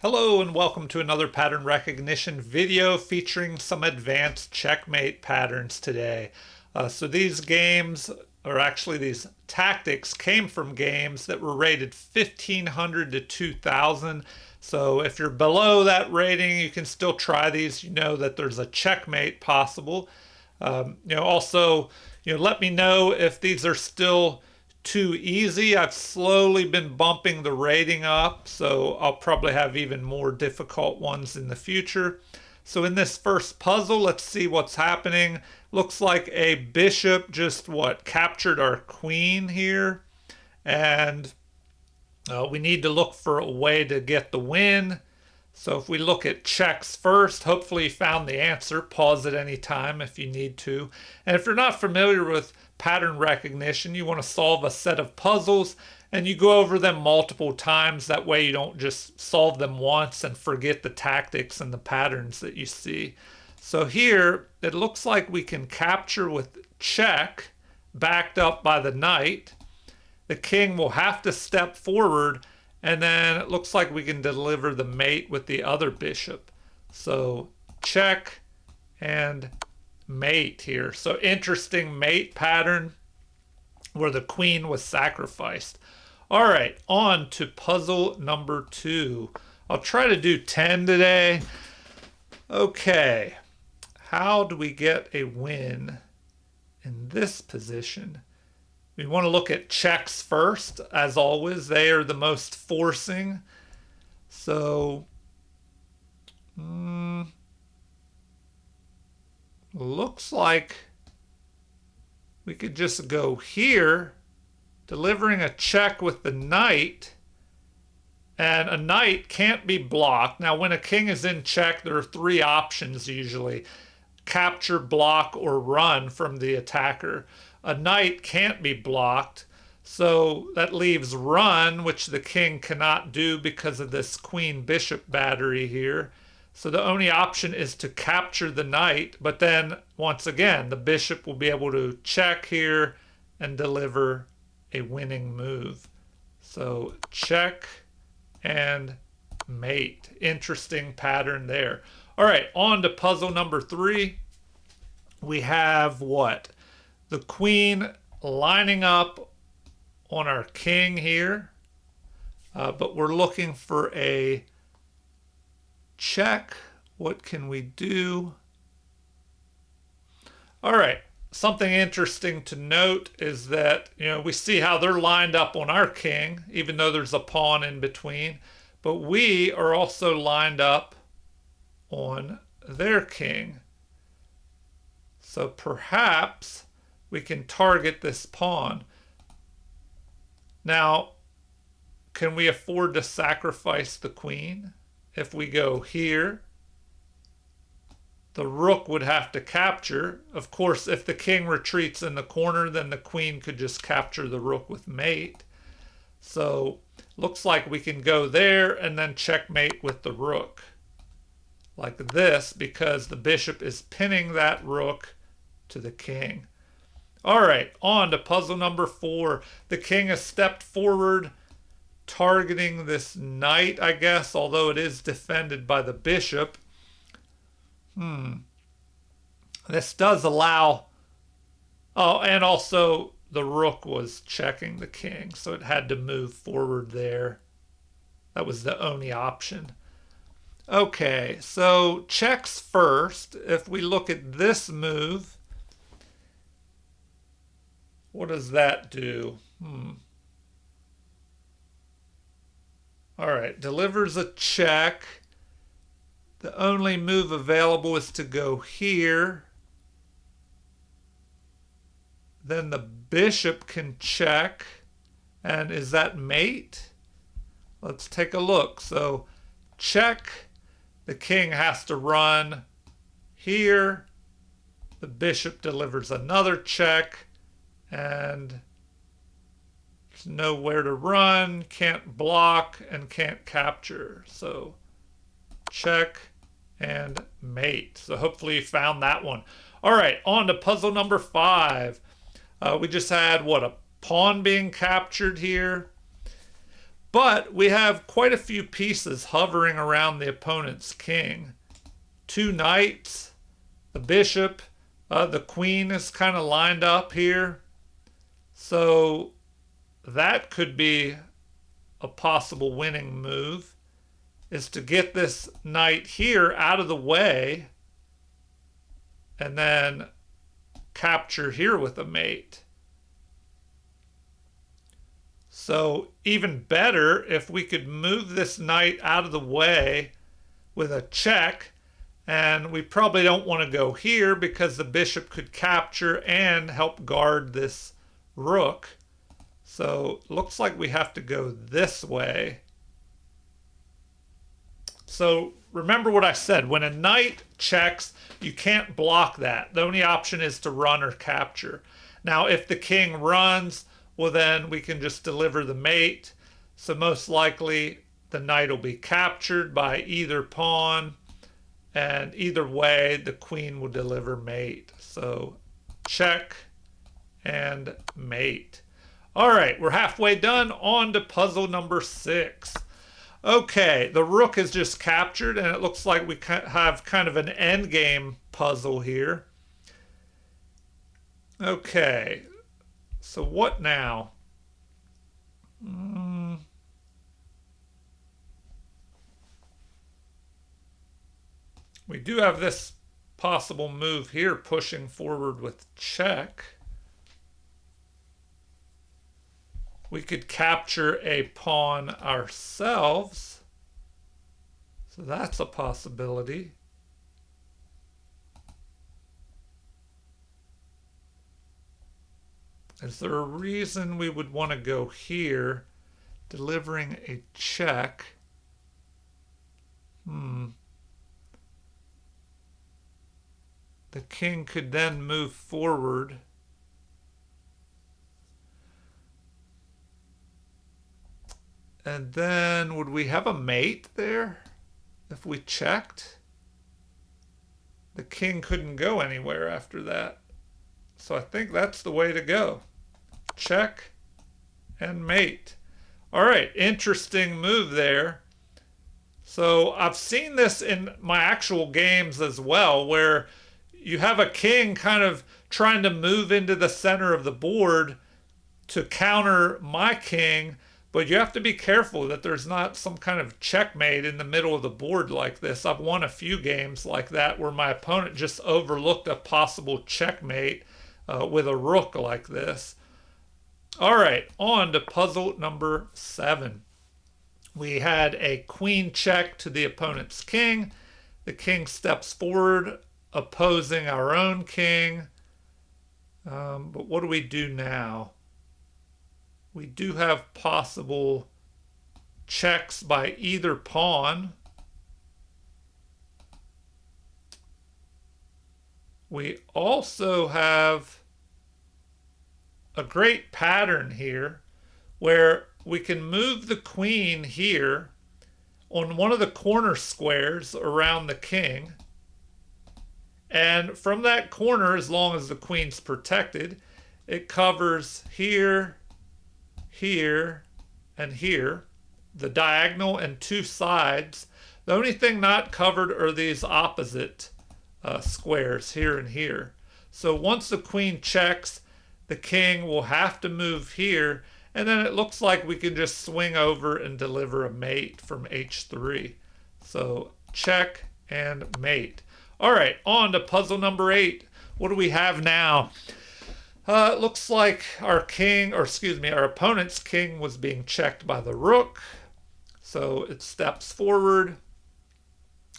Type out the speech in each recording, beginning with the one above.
Hello and welcome to another pattern recognition video featuring some advanced checkmate patterns today. So these games, or actually these tactics, came from games that were rated 1500 to 2000. So if you're below that rating, you can still try these. You know that there's a checkmate possible. Also, let me know if these are still too easy. I've slowly been bumping the rating up, so I'll probably have even more difficult ones in the future. So in this first puzzle, let's see what's happening. Looks like a bishop just captured our queen here, and we need to look for a way to get the win. So if we look at checks first, hopefully you found the answer. Pause at any time if you need to. And if you're not familiar with pattern recognition, you want to solve a set of puzzles and you go over them multiple times. That way you don't just solve them once and forget the tactics and the patterns that you see. So here it looks like we can capture with check, backed up by the knight. The king will have to step forward, and then it looks like we can deliver the mate with the other bishop. So check and mate here. So interesting mate pattern where the queen was sacrificed. All right, on to puzzle number 2. I'll try to do 10 today. Okay, how do we get a win in this position? We want to look at checks first, as always. They are the most forcing. So, looks like we could just go here, delivering a check with the knight. And a knight can't be blocked. Now, when a king is in check, there are 3 options usually: capture, block, or run from the attacker. A knight can't be blocked, so that leaves run, which the king cannot do because of this queen bishop battery here. So the only option is to capture the knight, but then once again the bishop will be able to check here and deliver a winning move. So check and mate. Interesting pattern there. All right, on to puzzle number 3. We have what? The queen lining up on our king here, but we're looking for a check. What can we do? All right, something interesting to note is that we see how they're lined up on our king, even though there's a pawn in between, but we are also lined up on their king. So perhaps we can target this pawn. Now, can we afford to sacrifice the queen? If we go here, the rook would have to capture. Of course, if the king retreats in the corner, then the queen could just capture the rook with mate. So looks like we can go there and then checkmate with the rook like this, because the bishop is pinning that rook to the king. All right, on to puzzle number 4. The king has stepped forward, targeting this knight, I guess, although it is defended by the bishop. This does allow... Oh, and also the rook was checking the king, so it had to move forward there. That was the only option. Okay, so checks first. If we look at this move, what does that do? All right, delivers a check. The only move available is to go here. Then the bishop can check. And is that mate? Let's take a look. So check. The king has to run here. The bishop delivers another check. And there's nowhere to run, can't block, and can't capture. So check and mate. So hopefully you found that one. All right, on to puzzle number 5. We just had, a pawn being captured here. But we have quite a few pieces hovering around the opponent's king. Two knights, the bishop, the queen is kind of lined up here. So that could be a possible winning move, is to get this knight here out of the way and then capture here with a mate. So even better if we could move this knight out of the way with a check, and we probably don't want to go here because the bishop could capture and help guard this rook. So looks like we have to go this way. So remember what I said, when a knight checks, you can't block that. The only option is to run or capture. Now if the king runs, well then we can just deliver the mate. So most likely the knight will be captured by either pawn, and either way the queen will deliver mate. So check and mate. All right, we're halfway done. On to puzzle number 6. Okay, the rook is just captured, and it looks like we have kind of an endgame puzzle here. Okay, so what now? We do have this possible move here, pushing forward with check. We could capture a pawn ourselves. So that's a possibility. Is there a reason we would want to go here, delivering a check? The king could then move forward. And then would we have a mate there if we checked? The king couldn't go anywhere after that. So I think that's the way to go. Check and mate. All right, interesting move there. So I've seen this in my actual games as well, where you have a king kind of trying to move into the center of the board to counter my king, but you have to be careful that there's not some kind of checkmate in the middle of the board like this. I've won a few games like that where my opponent just overlooked a possible checkmate with a rook like this. All right, on to puzzle number 7. We had a queen check to the opponent's king. The king steps forward, opposing our own king. But what do we do now? We do have possible checks by either pawn. We also have a great pattern here where we can move the queen here on one of the corner squares around the king. And from that corner, as long as the queen's protected, it covers here, here, and here, the diagonal and two sides. The only thing not covered are these opposite squares here and here. So once the queen checks, the king will have to move here, and then it looks like we can just swing over and deliver a mate from h3. So check and mate. All right, on to puzzle number 8. What do we have now? It looks like our king, or excuse me, our opponent's king was being checked by the rook. So it steps forward.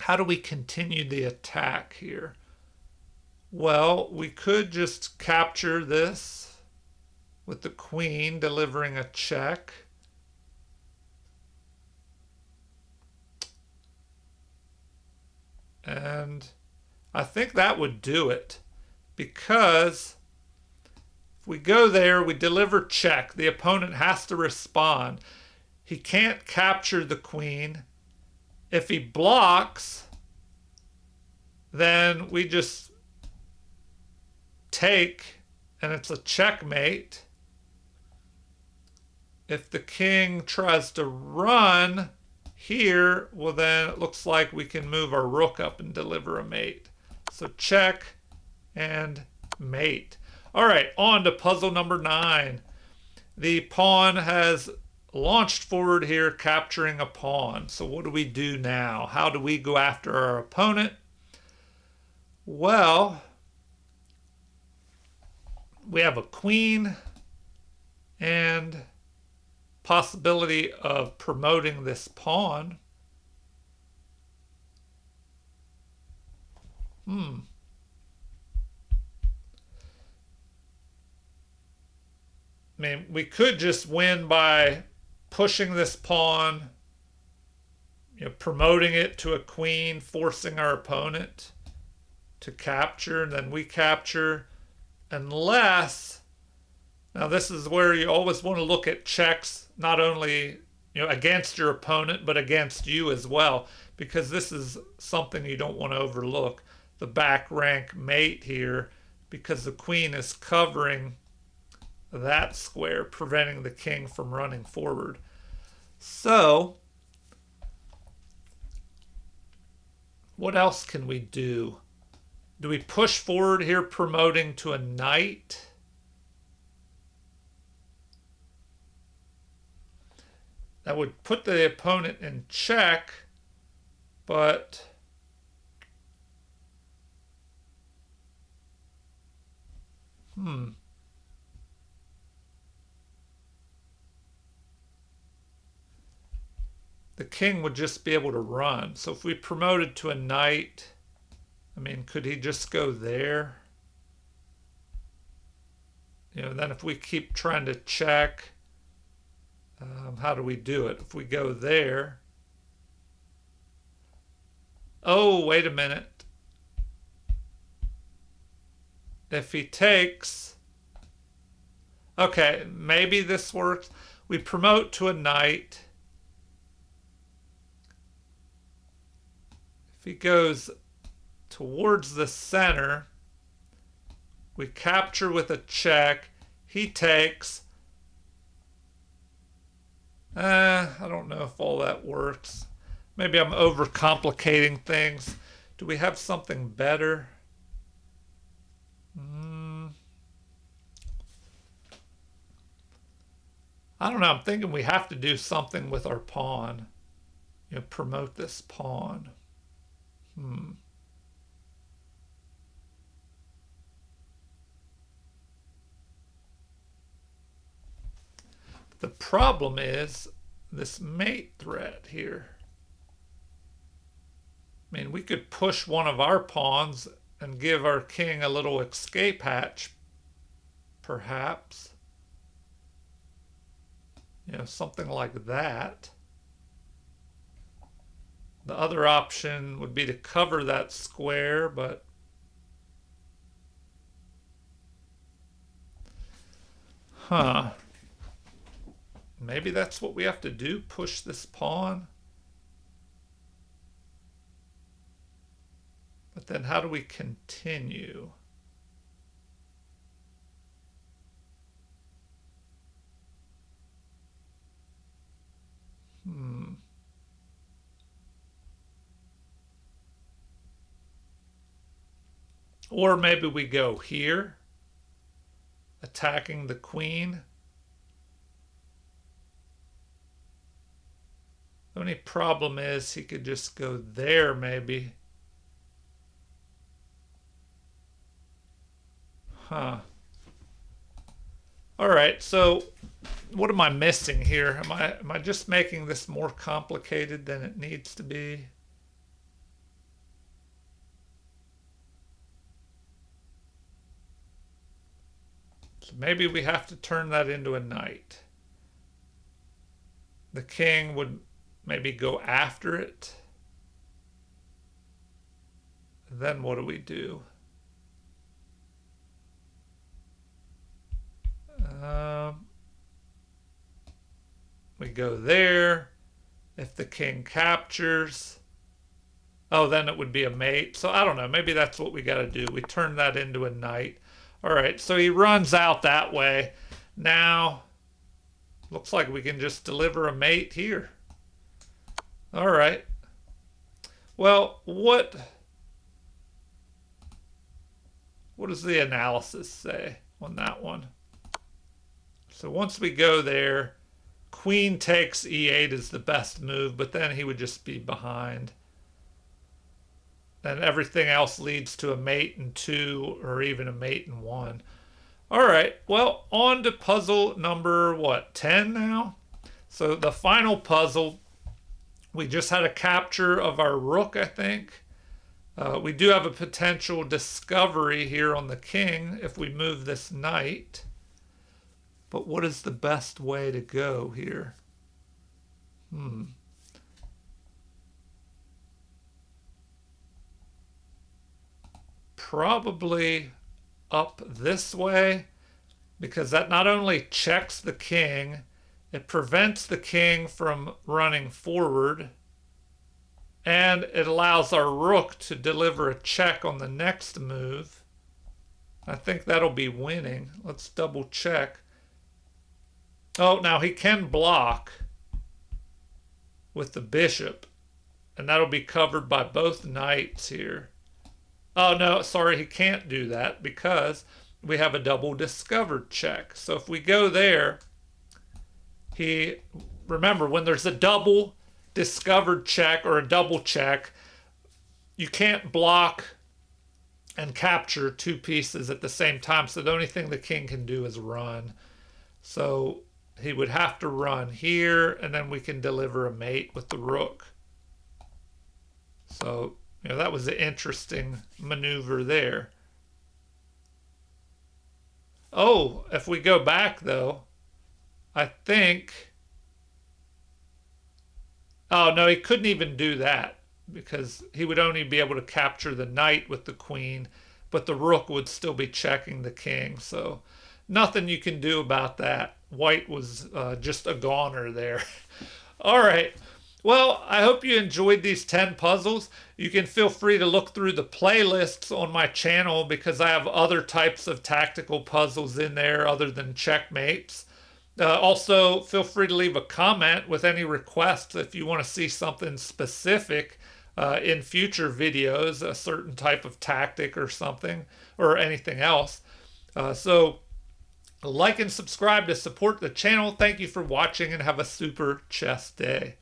How do we continue the attack here? Well, we could just capture this with the queen delivering a check. And I think that would do it, because if we go there, we deliver check. The opponent has to respond. He can't capture the queen. If he blocks, then we just take, and it's a checkmate. if the king tries to run here, well then it looks like we can move our rook up and deliver a mate. So check and mate. All right, on to puzzle number 9. The pawn has launched forward here, capturing a pawn. So what do we do now? How do we go after our opponent? Well, we have a queen and possibility of promoting this pawn. I mean, we could just win by pushing this pawn, promoting it to a queen, forcing our opponent to capture, and then we capture, unless, now this is where you always want to look at checks, not only against your opponent, but against you as well, because this is something you don't want to overlook. The back rank mate here, because the queen is covering that square, preventing the king from running forward. So, what else can we do? Do we push forward here, promoting to a knight? That would put the opponent in check, but the king would just be able to run. So if we promoted to a knight, I mean, could he just go there? Then if we keep trying to check, how do we do it? If we go there, oh, wait a minute. If he takes, okay, maybe this works. We promote to a knight. If he goes towards the center, we capture with a check. He takes. I don't know if all that works. Maybe I'm overcomplicating things. Do we have something better? I don't know. I'm thinking we have to do something with our pawn. Promote this pawn. The problem is this mate threat here. I mean, we could push one of our pawns and give our king a little escape hatch, perhaps. Something like that. The other option would be to cover that square, but maybe that's what we have to do, push this pawn. But then how do we continue? Or maybe we go here, attacking the queen. The only problem is he could just go there maybe. All right, so what am I missing here? Am I just making this more complicated than it needs to be? So maybe we have to turn that into a knight. The king would maybe go after it. Then what do we do? We go there. If the king captures, oh, then it would be a mate. So I don't know. Maybe that's what we got to do. We turn that into a knight. All right. So he runs out that way. Now, Looks like we can just deliver a mate here. All right. Well, what does the analysis say on that one? So once we go there, queen takes e8 is the best move, but then he would just be behind. And everything else leads to a mate in 2 or even a mate in 1. All right, well, on to puzzle number, 10 now? So the final puzzle, we just had a capture of our rook, I think. We do have a potential discovery here on the king if we move this knight. But what is the best way to go here? Probably up this way, because that not only checks the king, it prevents the king from running forward, and it allows our rook to deliver a check on the next move. I think that'll be winning. Let's double check. Oh, now he can block with the bishop, and that'll be covered by both knights here. Oh, no, sorry, he can't do that because we have a double discovered check. So if we go there, remember, when there's a double discovered check or a double check, you can't block and capture 2 pieces at the same time. So the only thing the king can do is run. So he would have to run here, and then we can deliver a mate with the rook. So, that was an interesting maneuver there. Oh, if we go back, though, I think... Oh, no, he couldn't even do that because he would only be able to capture the knight with the queen, but the rook would still be checking the king. So nothing you can do about that. White was just a goner there. All right. Well, I hope you enjoyed these 10 puzzles. You can feel free to look through the playlists on my channel because I have other types of tactical puzzles in there other than checkmates. Also, feel free to leave a comment with any requests if you want to see something specific in future videos, a certain type of tactic or something, or anything else. So like and subscribe to support the channel. Thank you for watching and have a super chess day.